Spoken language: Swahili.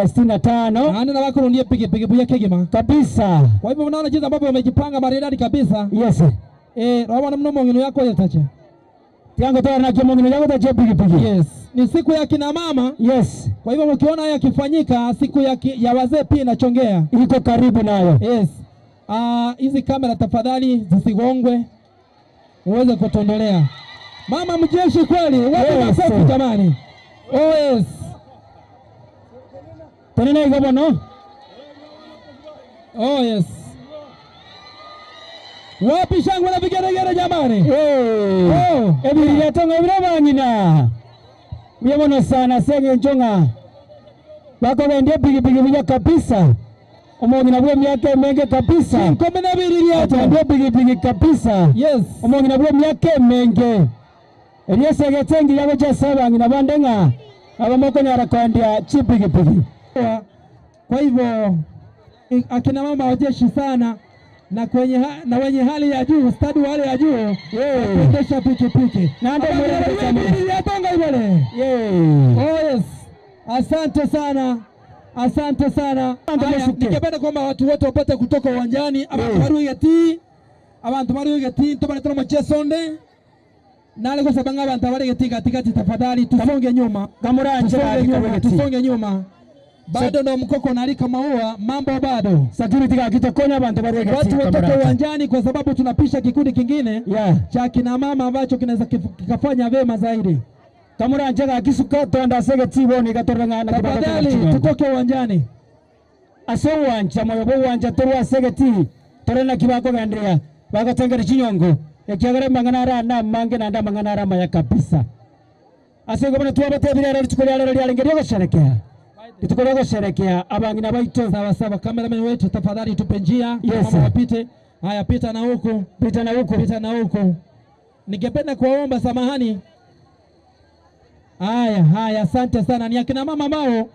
65. Ana na wako ndiye pige buya kegema. Kabisa. Kwa hivyo unaona jinsi ambavyo wamejipanga maridadi kabisa. Yes. Rawana mno mongino yako yatacha. Tiango toa na kimongino yako tacha pigi. Yes. Ni siku ya kina mama. Yes. Kwa hivyo mkiona haya yakifanyika siku ya wazee pia inachongea. Iko karibu nayo. Yes. Hizi kamera tafadhali zisigongwe. Uweze kutondolea. Mama mjeshi kweli. Wapi makofi jamani? Oh yes. Tenena iko no? Oh yes. Wapi shangwe na vigeregere jamani? Ebiri yatonga biraba ngina. Biyamono sana senge njonga. Bako wende pigi bija kabisa. Omongi na bwe myake menge kabisa. Kome na biriri yato. Ndio pigi kabisa. Yes. Omongi na bwe myake menge. Eliese getengi yabo cha saba ngina bandenga. Abamoko nyara kwandia chipigi. Kwa hivyo akina mama wajeshi sana na wenye hali ya juu, stadi wa hali ya juu, kuendesha pikipiki. Na ndio mwele yatonga ibole. Oh yes. Asante sana. Asante sana. Nikipenda kwamba watu wote wapate kutoka uwanjani. Abantu bari gati tubaletera mchesonde. Nale kwa sababu abantu bari gati katikati tafadhali tusonge nyuma. Kamuranje tusonge nyuma. Bado ndo mkoko nalika maua, mambo bado. Security kakitokonya abantu bari gati. Watu watoke uwanjani kwa sababu tunapisha kikundi kingine cha kina mama ambacho kinaweza kikafanya vema zaidi. Kamuranje kakisuka tonda segeti boni gatorangana kibaka. Tafadhali tutoke uwanjani. Aso uwanja moyo uwanja torwa segeti torena kibako gandria bagatengera chinyongo ekiagere manganara na mange na manganara maya kabisa. Aso gobona tuwabate birara tukolya lero lyalengerio gusherekea. Tukolya gusherekea abangina baito sawa cameraman wetu tafadhali tupe njia mama wapite. Haya pita na huko, pita na huko. Ningependa kuwaomba samahani. Haya asante sana. Ni akina mama ambao